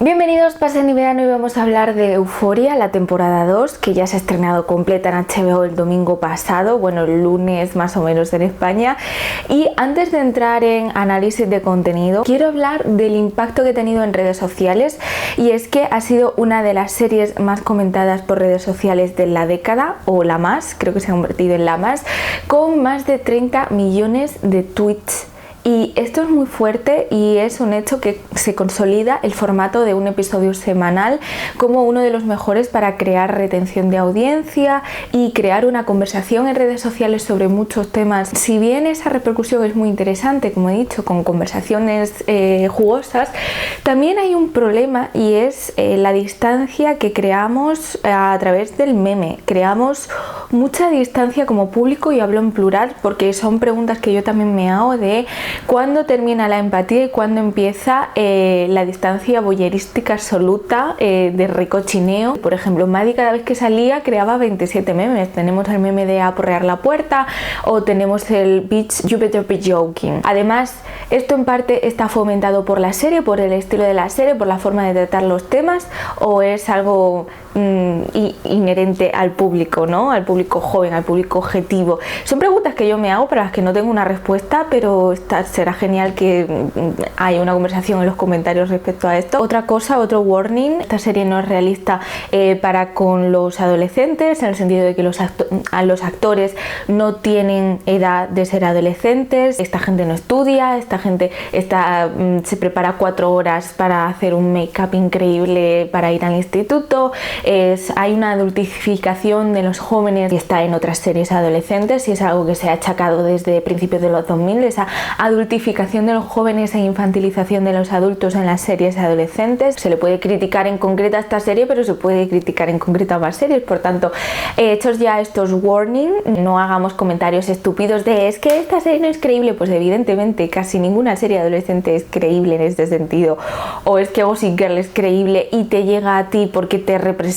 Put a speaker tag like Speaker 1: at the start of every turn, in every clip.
Speaker 1: Bienvenidos, pasen y verano y vamos a hablar de Euphoria, la temporada 2, que ya se ha estrenado completa en HBO el domingo pasado, bueno, el lunes más o menos en España. Y antes de entrar en análisis de contenido, quiero hablar del impacto que ha tenido en redes sociales, y es que ha sido una de las series más comentadas por redes sociales de la década, o la más, creo que se ha convertido en la más, con más de 30 millones de tweets. Y esto es muy fuerte y es un hecho que se consolida el formato de un episodio semanal como uno de los mejores para crear retención de audiencia y crear una conversación en redes sociales sobre muchos temas. Si bien esa repercusión es muy interesante, como he dicho, con conversaciones jugosas, también hay un problema, y es la distancia que creamos a través del meme. Creamos mucha distancia como público, y hablo en plural porque son preguntas que yo también me hago de ¿cuándo termina la empatía y cuándo empieza la distancia voyeurística absoluta de recochineo? Por ejemplo, Maddie cada vez que salía creaba 27 memes. Tenemos el meme de aporrear la puerta, o tenemos el bitch you better be joking. Además, esto en parte está fomentado por la serie, por el estilo de la serie, por la forma de tratar los temas, o es algo inherente al público, ¿no? Al público joven, al público objetivo. Son preguntas que yo me hago para las que no tengo una respuesta, pero será genial que haya una conversación en los comentarios respecto a esto. Otra cosa, otro warning: esta serie no es realista para con los adolescentes, en el sentido de que los actores no tienen edad de ser adolescentes. Esta gente no estudia, esta gente se prepara 4 horas para hacer un make-up increíble para ir al instituto. Hay una adultificación de los jóvenes que está en otras series adolescentes, y es algo que se ha achacado desde principios de los 2000, esa adultificación de los jóvenes e infantilización de los adultos en las series adolescentes. Se le puede criticar en concreto a esta serie, pero se puede criticar en concreto a más series. Por tanto, hechos ya estos warning, no hagamos comentarios estúpidos de es que esta serie no es creíble. Pues evidentemente casi ninguna serie adolescente es creíble en este sentido, o es que Gossip Girl es creíble y te llega a ti porque te representa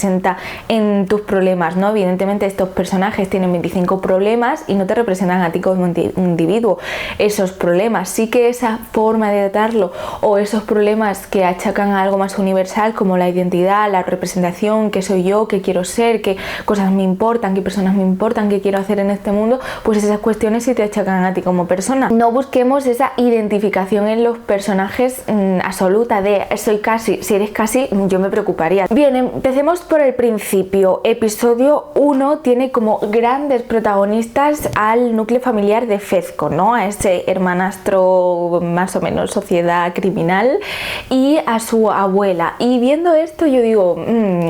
Speaker 1: en tus problemas, ¿no? Evidentemente estos personajes tienen 25 problemas y no te representan a ti como individuo. Esos problemas, sí que esa forma de tratarlo, o esos problemas que achacan a algo más universal como la identidad, la representación, qué soy yo, qué quiero ser, qué cosas me importan, qué personas me importan, qué quiero hacer en este mundo, pues esas cuestiones sí te achacan a ti como persona. No busquemos esa identificación en los personajes absoluta de soy casi, si eres casi yo me preocuparía. Bien, empecemos por el principio. Episodio 1 tiene como grandes protagonistas al núcleo familiar de Fezco, ¿no? A ese hermanastro más o menos sociedad criminal, y a su abuela. Y viendo esto yo digo,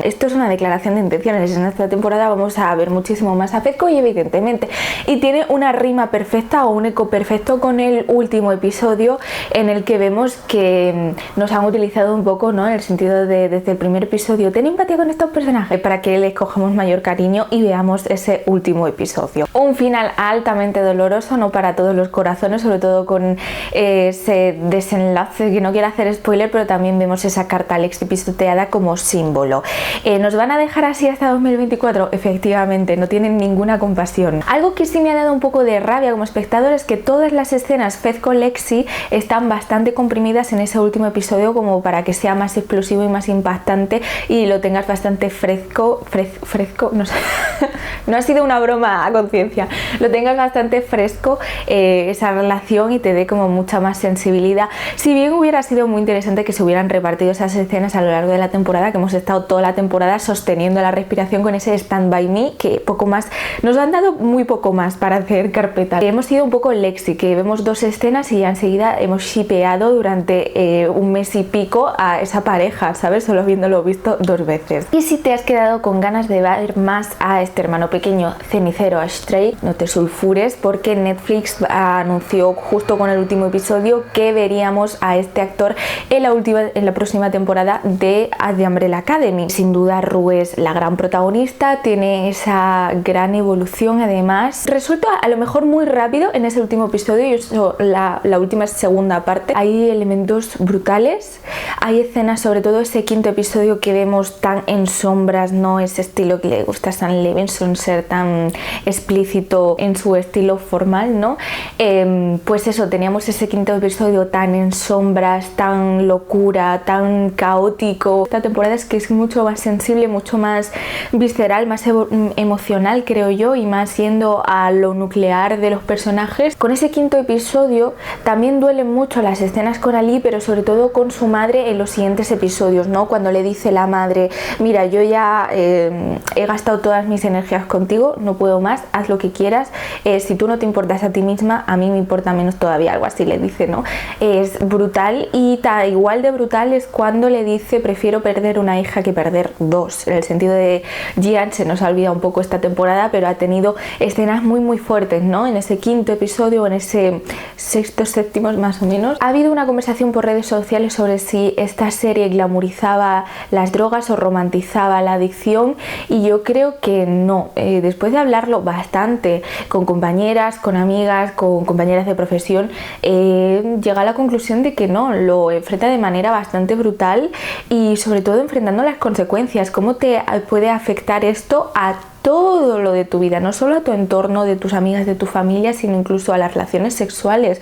Speaker 1: esto es una declaración de intenciones. En esta temporada vamos a ver muchísimo más a Fezco, y evidentemente, y tiene una rima perfecta o un eco perfecto con el último episodio, en el que vemos que nos han utilizado un poco, ¿no? En el sentido de desde el primer episodio, ten empatía con estos personajes para que les cojamos mayor cariño y veamos ese último episodio. Un final altamente doloroso, no para todos los corazones, sobre todo con ese desenlace, que no quiero hacer spoiler, pero también vemos esa carta al ex pisoteada como símbolo. ¿Nos van a dejar así hasta 2024? Efectivamente, no tienen ninguna compasión. Algo que sí me ha dado un poco de rabia como espectador es que todas las escenas Fezco-Lexi están bastante comprimidas en ese último episodio, como para que sea más explosivo y más impactante y lo tengas bastante fresco, no sé, no ha sido una broma a conciencia, lo tengas bastante fresco esa relación, y te dé como mucha más sensibilidad. Si bien hubiera sido muy interesante que se hubieran repartido esas escenas a lo largo de la temporada, que hemos estado toda la temporada sosteniendo la respiración con ese Stand By Me, que poco más, nos han dado muy poco más para hacer carpeta. Hemos sido un poco Lexi, que vemos 2 escenas y ya enseguida hemos shipeado durante un mes y pico a esa pareja, ¿sabes? Solo habiéndolo visto 2 veces. Y si te has quedado con ganas de ver más a este hermano pequeño cenicero, a Stray, no te sulfures, porque Netflix anunció justo con el último episodio que veríamos a este actor en la próxima temporada de The Umbrella Academy. Sin duda Rue es la gran protagonista, tiene esa gran evolución. Además, resulta a lo mejor muy rápido en ese último episodio, y eso, la última segunda parte, hay elementos brutales, hay escenas, sobre todo ese 5º episodio que vemos tan en sombras, no ese estilo que le gusta a Sam Levinson, ser tan explícito en su estilo formal, ¿no? Pues eso, teníamos ese quinto episodio tan en sombras, tan locura, tan caótico. Esta temporada es que es mucho más sensible, mucho más visceral, más emocional, creo yo, y más yendo a lo nuclear de los personajes. Con ese quinto episodio también duelen mucho las escenas con Ali, pero sobre todo con su madre en los siguientes episodios, ¿no? Cuando le dice la madre: mira, yo ya he gastado todas mis energías contigo, no puedo más, haz lo que quieras, si tú no te importas a ti misma, a mí me importa menos todavía, algo así le dice, ¿no? Es brutal, y igual de brutal es cuando le dice: prefiero perder una hija que perder dos, en el sentido de Gian se nos ha olvidado un poco esta temporada, pero ha tenido escenas muy fuertes, ¿no? En ese quinto episodio, en ese sexto, séptimo más o menos. Ha habido una conversación por redes sociales sobre si esta serie glamorizaba las drogas o romantizaba la adicción, y yo creo que no. Después de hablarlo bastante con compañeras, con amigas, con compañeras de profesión, llega a la conclusión de que no, lo enfrenta de manera bastante brutal, y sobre todo enfrentando las consecuencias, cómo te puede afectar esto a todo lo de tu vida, no solo a tu entorno, de tus amigas, de tu familia, sino incluso a las relaciones sexuales.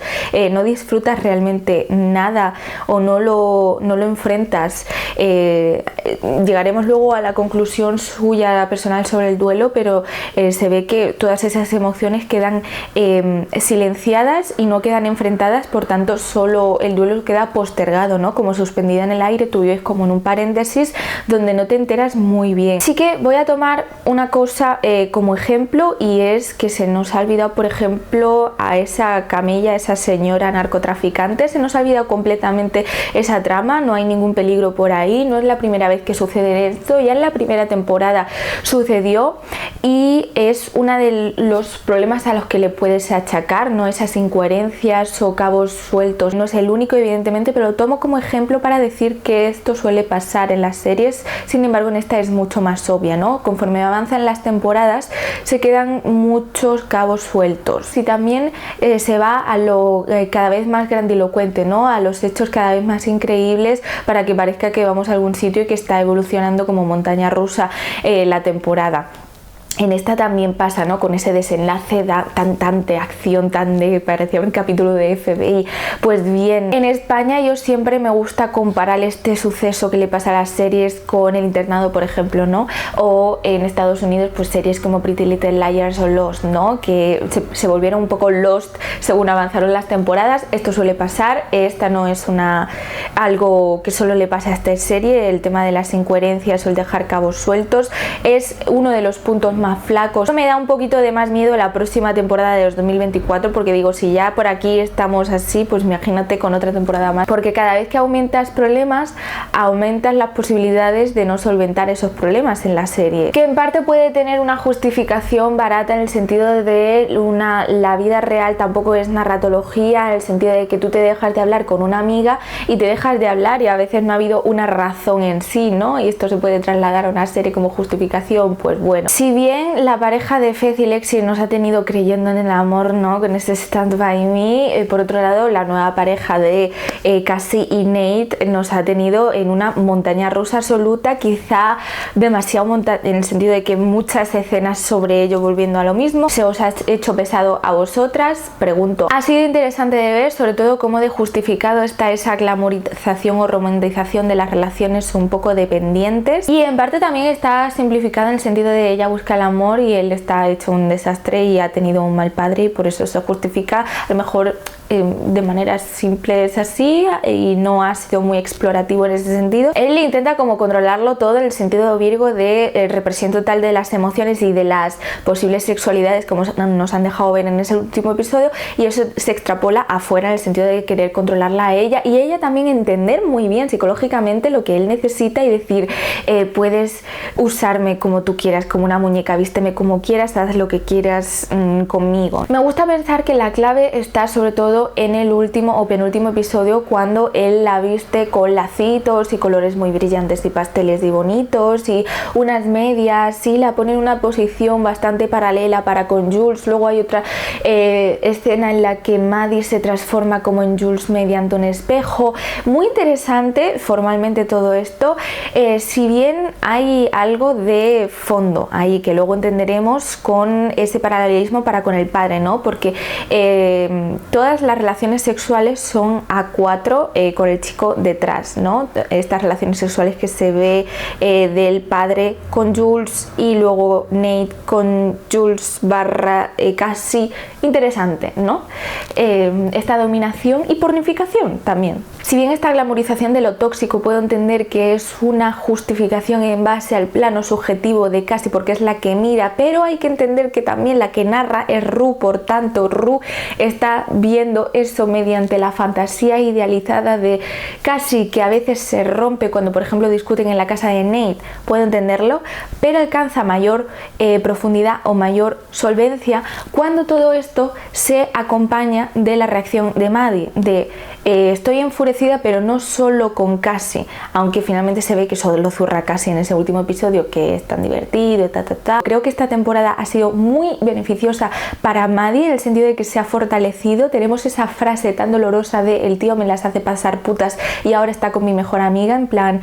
Speaker 1: No disfrutas realmente nada o no lo enfrentas. Llegaremos luego a la conclusión suya personal sobre el duelo, pero se ve que todas esas emociones quedan silenciadas y no quedan enfrentadas, por tanto solo el duelo queda postergado, ¿no? Como suspendida en el aire, tú vives como en un paréntesis donde no te enteras muy bien. Así que voy a tomar una cosa como ejemplo, y es que se nos ha olvidado, por ejemplo, a esa Camilla, esa señora narcotraficante, se nos ha olvidado completamente esa trama. No hay ningún peligro por ahí, no es la primera vez que sucede esto, ya en la primera temporada sucedió, y es uno de los problemas a los que le puedes achacar, ¿no? Esas incoherencias o cabos sueltos. No es el único, evidentemente, pero lo tomo como ejemplo para decir que esto suele pasar en las series. Sin embargo, en esta es mucho más obvia, ¿no? Conforme avanzan las temporadas se quedan muchos cabos sueltos, y también se va a lo cada vez más grandilocuente, ¿no? A los hechos cada vez más increíbles, para que parezca que vamos a algún sitio y que está evolucionando como montaña rusa la temporada. En esta también pasa, ¿no? Con ese desenlace tan de acción, tan de, parecía un capítulo de FBI. Pues bien, en España yo siempre me gusta comparar este suceso que le pasa a las series con El internado, por ejemplo, ¿no? O en Estados Unidos, pues series como Pretty Little Liars o Lost, ¿no? Que se volvieron un poco Lost según avanzaron las temporadas. Esto suele pasar, esta no es algo que solo le pasa a esta serie. El tema de las incoherencias o el dejar cabos sueltos es uno de los puntos más flacos. Me da un poquito de más miedo la próxima temporada de 2024, porque digo, si ya por aquí estamos así, pues imagínate con otra temporada más, porque cada vez que aumentas problemas, aumentas las posibilidades de no solventar esos problemas en la serie, que en parte puede tener una justificación barata, en el sentido de la vida real tampoco es narratología, en el sentido de que tú te dejas de hablar con una amiga y te dejas de hablar, y a veces no ha habido una razón en sí, ¿no? Y esto se puede trasladar a una serie como justificación. Pues bueno, si bien la pareja de Fez y Lexi nos ha tenido creyendo en el amor, ¿no? Con ese Stand By Me, por otro lado la nueva pareja de Cassie y Nate nos ha tenido en una montaña rusa absoluta, quizá demasiado en el sentido de que muchas escenas sobre ello volviendo a lo mismo. ¿Se os ha hecho pesado a vosotras? Pregunto. Ha sido interesante de ver, sobre todo cómo de justificado está esa glamorización o romantización de las relaciones un poco dependientes, y en parte también está simplificada en el sentido de ella busca el amor y él está hecho un desastre y ha tenido un mal padre, y por eso se justifica. A lo mejor de manera simple es así, y no ha sido muy explorativo en ese sentido. Él intenta como controlarlo todo en el sentido Virgo de represión total de las emociones y de las posibles sexualidades, como nos han dejado ver en ese último episodio, y eso se extrapola afuera en el sentido de querer controlarla a ella, y ella también entender muy bien psicológicamente lo que él necesita y decir, puedes usarme como tú quieras, como una muñeca, vísteme como quieras, haz lo que quieras conmigo. Me gusta pensar que la clave está sobre todo en el último o penúltimo episodio, cuando él la viste con lacitos y colores muy brillantes y pasteles y bonitos y unas medias, y la pone en una posición bastante paralela para con Jules. Luego hay otra escena en la que Maddie se transforma como en Jules mediante un espejo. Muy interesante formalmente todo esto, si bien hay algo de fondo ahí que luego entenderemos con ese paralelismo para con el padre, ¿no? Porque todas las relaciones sexuales son a 4 con el chico detrás, ¿no? Estas relaciones sexuales que se ve del padre con Jules y luego Nate con Jules barra Cassie, interesante, ¿no? Esta dominación y pornificación también. Si bien esta glamorización de lo tóxico puedo entender que es una justificación en base al plano subjetivo de Cassie porque es la que mira, pero hay que entender que también la que narra es Rue, por tanto Rue está viendo eso mediante la fantasía idealizada de Cassie, que a veces se rompe cuando por ejemplo discuten en la casa de Nate, puedo entenderlo, pero alcanza mayor profundidad o mayor solvencia cuando todo esto se acompaña de la reacción de Maddie, de estoy enfurecida pero no solo con Cassie, aunque finalmente se ve que eso lo zurra Cassie en ese último episodio que es tan divertido, Creo que esta temporada ha sido muy beneficiosa para Maddie en el sentido de que se ha fortalecido. Tenemos esa frase tan dolorosa de el tío me las hace pasar putas y ahora está con mi mejor amiga, en plan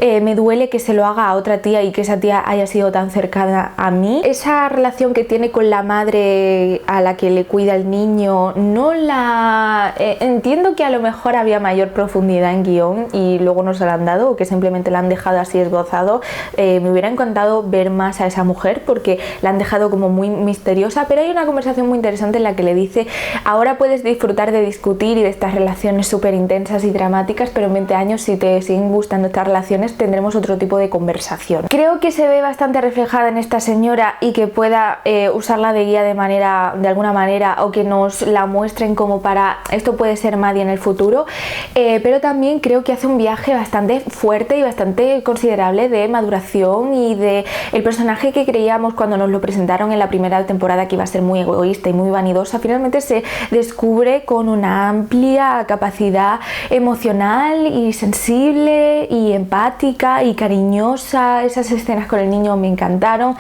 Speaker 1: me duele que se lo haga a otra tía y que esa tía haya sido tan cercana a mí. Esa relación que tiene con la madre a la que le cuida el niño, no la... entiendo que a lo mejor había mayor profundidad en guión y luego no se la han dado o que simplemente la han dejado así esbozado. Me hubiera encantado ver más a esa mujer porque la han dejado como muy misteriosa, pero hay una conversación muy interesante en la que le dice ahora puedes disfrutar de discutir y de estas relaciones súper intensas y dramáticas, pero en 20 años si te siguen gustando estas relaciones tendremos otro tipo de conversación. Creo que se ve bastante reflejada en esta señora y que pueda usarla de guía de alguna manera o que nos la muestren como para esto puede ser Maddie en el futuro, pero también creo que hace un viaje bastante fuerte y bastante considerable de maduración y de el personaje que creíamos cuando nos lo presentaron en la primera temporada que iba a ser muy egoísta y muy vanidosa, finalmente se descubre con una amplia capacidad emocional y sensible y empática y cariñosa. Esas escenas con el niño me encantaron,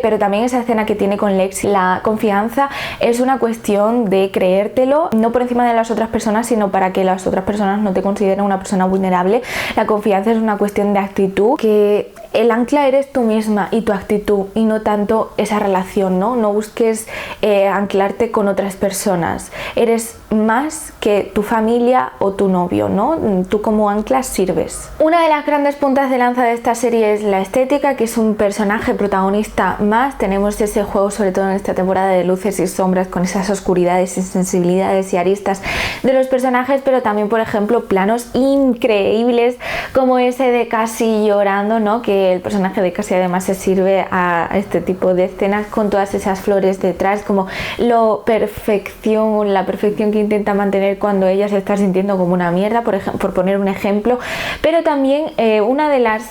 Speaker 1: pero también esa escena que tiene con Lexi. La confianza es una cuestión de creértelo, no por encima de las otras personas, sino para que las otras personas no te consideren una persona vulnerable. La confianza es una cuestión de actitud, que el ancla eres tú misma y tu actitud y no tanto esa relación, ¿no? No busques anclarte con otras personas. Eres más que tu familia o tu novio, ¿no? Tú como ancla sirves. Una de las grandes puntas de lanza de esta serie es la estética, que es un personaje protagonista más. Tenemos ese juego, sobre todo en esta temporada, de luces y sombras con esas oscuridades y sensibilidades y aristas de los personajes, pero también, por ejemplo, planos increíbles como ese de Cassie llorando, ¿no? Que el personaje de Cassie además se sirve a este tipo de escenas con todas esas flores detrás, como la perfección que intenta mantener cuando ella se está sintiendo como una mierda, por poner un ejemplo. Pero también una de las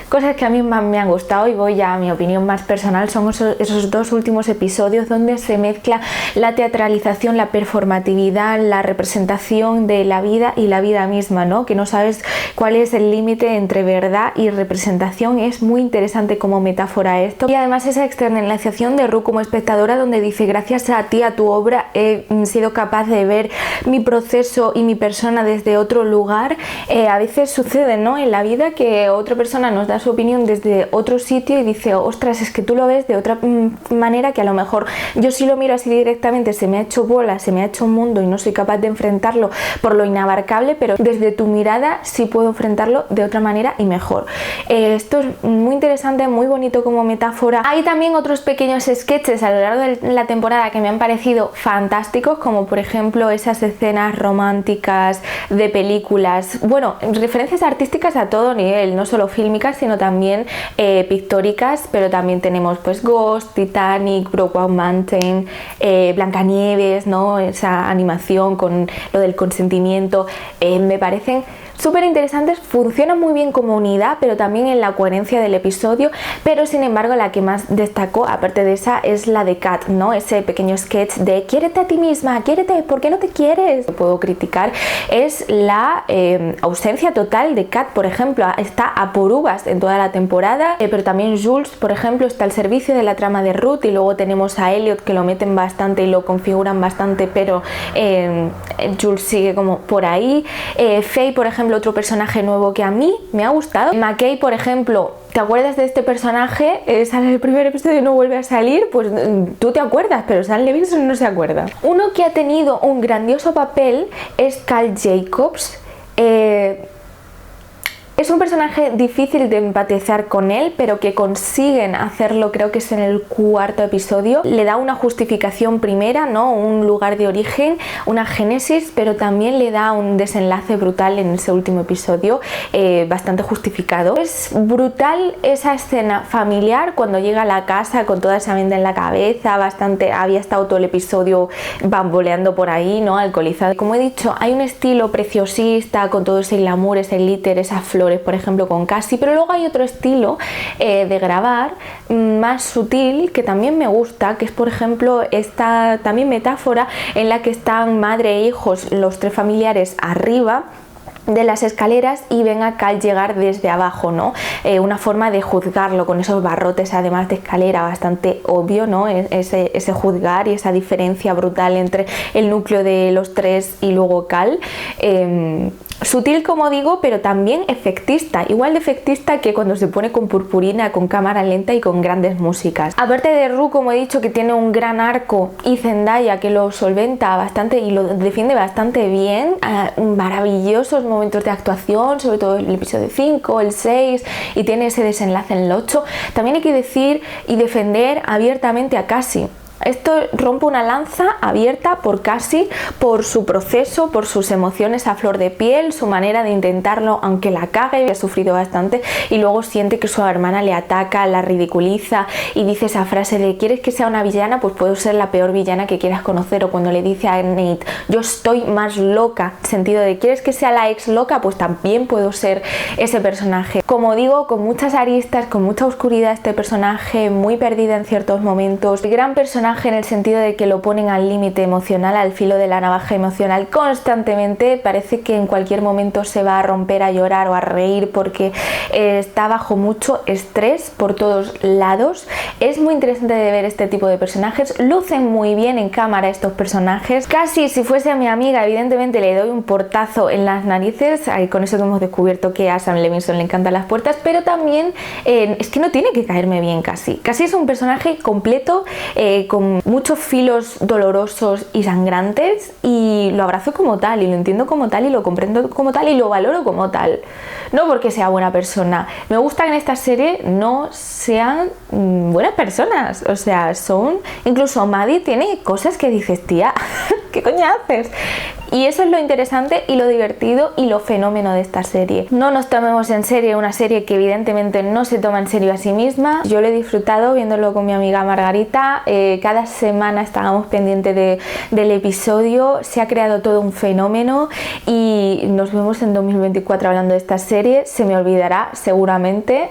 Speaker 1: cosas que a mí más me han gustado, y voy ya a mi opinión más personal, son esos dos últimos episodios donde se mezcla la teatralización, la performatividad, la representación de la vida y la vida misma, ¿no? Que no sabes cuál es el límite entre verdad y representación. Es muy interesante como metáfora esto. Y además esa externalización de Rue como espectadora, donde dice gracias a ti, a tu obra, he sido capaz de ver mi proceso y mi persona desde otro lugar. A veces sucede, ¿no? En la vida que otra persona nos da su opinión desde otro sitio y dice, ostras, es que tú lo ves de otra manera, que a lo mejor yo sí lo miro así directamente, se me ha hecho bola, se me ha hecho un mundo y no soy capaz de enfrentarlo por lo inabarcable, pero desde tu mirada sí puedo enfrentarlo de otra manera y mejor. Esto es muy interesante, muy bonito como metáfora. Hay también otros pequeños sketches a lo largo de la temporada que me han parecido fantásticos, como por ejemplo esas escenas románticas de películas, bueno, referencias artísticas a todo nivel, no solo fílmicas, sino también pictóricas, pero también tenemos pues Ghost, Titanic, Brokeback Mountain, Blancanieves, ¿no? Esa animación con lo del consentimiento, me parecen súper interesantes, funcionan muy bien como unidad, pero también en la coherencia del episodio. Pero sin embargo la que más destacó, aparte de esa, es la de Kat, ¿no? Ese pequeño sketch de quiérete a ti misma, quiérete, ¿por qué no te quieres? Lo puedo criticar, es la ausencia total de Kat, por ejemplo, está a por uvas en toda la temporada, pero también Jules, por ejemplo, está al servicio de la trama de Ruth, y luego tenemos a Elliot que lo meten bastante y lo configuran bastante, pero Jules sigue como por ahí. Faye, por ejemplo, ejemplo, otro personaje nuevo que a mí me ha gustado. McKay, por ejemplo, ¿te acuerdas de este personaje? Sale el primer episodio y no vuelve a salir, pues tú te acuerdas, pero Sam Levinson no se acuerda. Uno que ha tenido un grandioso papel es Cal Jacobs. Es un personaje difícil de empatizar con él, pero que consiguen hacerlo, creo que es en el 4.º episodio. Le da una justificación primera, ¿no? Un lugar de origen, una génesis, pero también le da un desenlace brutal en ese último episodio, bastante justificado. Es brutal esa escena familiar cuando llega a la casa con toda esa venda en la cabeza, había estado todo el episodio bamboleando por ahí, ¿no? Alcoholizado. Como he dicho, hay un estilo preciosista con todo ese glamour, ese glitter, esas flores, por ejemplo, con Cassie, pero luego hay otro estilo de grabar más sutil que también me gusta, que es, por ejemplo, esta también metáfora en la que están madre e hijos, los 3 familiares arriba de las escaleras y ven a Cal llegar desde abajo, ¿no? Una forma de juzgarlo con esos barrotes además de escalera, bastante obvio, ¿no? Ese juzgar y esa diferencia brutal entre el núcleo de los 3 y luego Cal. Sutil, como digo, pero también efectista, igual de efectista que cuando se pone con purpurina, con cámara lenta y con grandes músicas. Aparte de Rue, como he dicho, que tiene un gran arco, y Zendaya, que lo solventa bastante y lo defiende bastante bien, maravillosos momentos de actuación, sobre todo el episodio 5, el 6, y tiene ese desenlace en el 8. También hay que decir y defender abiertamente a Cassie. Esto rompe una lanza abierta por Cassie, por su proceso, por sus emociones a flor de piel, su manera de intentarlo aunque la cague, ha sufrido bastante, y luego siente que su hermana le ataca, la ridiculiza y dice esa frase de ¿quieres que sea una villana? Pues puedo ser la peor villana que quieras conocer. O cuando le dice a Nate, yo estoy más loca, sentido de ¿quieres que sea la ex loca? Pues también puedo ser ese personaje. Como digo, con muchas aristas, con mucha oscuridad este personaje, muy perdida en ciertos momentos, gran personaje en el sentido de que lo ponen al límite emocional, al filo de la navaja emocional constantemente. Parece que en cualquier momento se va a romper, a llorar o a reír porque está bajo mucho estrés por todos lados. Es muy interesante de ver este tipo de personajes, lucen muy bien en cámara estos personajes. Casi si fuese mi amiga, evidentemente le doy un portazo en las narices, con eso que hemos descubierto que a Sam Levinson le encantan las puertas, pero también es que no tiene que caerme bien Casi. Casi es un personaje completo, con muchos filos dolorosos y sangrantes, y lo abrazo como tal y lo entiendo como tal y lo comprendo como tal y lo valoro como tal, no porque sea buena persona. Me gusta que en esta serie no sean buenas personas, o sea, son, incluso Maddie tiene cosas que dices, tía, ¿qué coño haces? Y eso es lo interesante y lo divertido y lo fenómeno de esta serie. No nos tomemos en serio una serie que evidentemente no se toma en serio a sí misma. Yo lo he disfrutado viéndolo con mi amiga Margarita. Cada semana estábamos pendientes del episodio. Se ha creado todo un fenómeno y nos vemos en 2024 hablando de esta serie. Se me olvidará seguramente.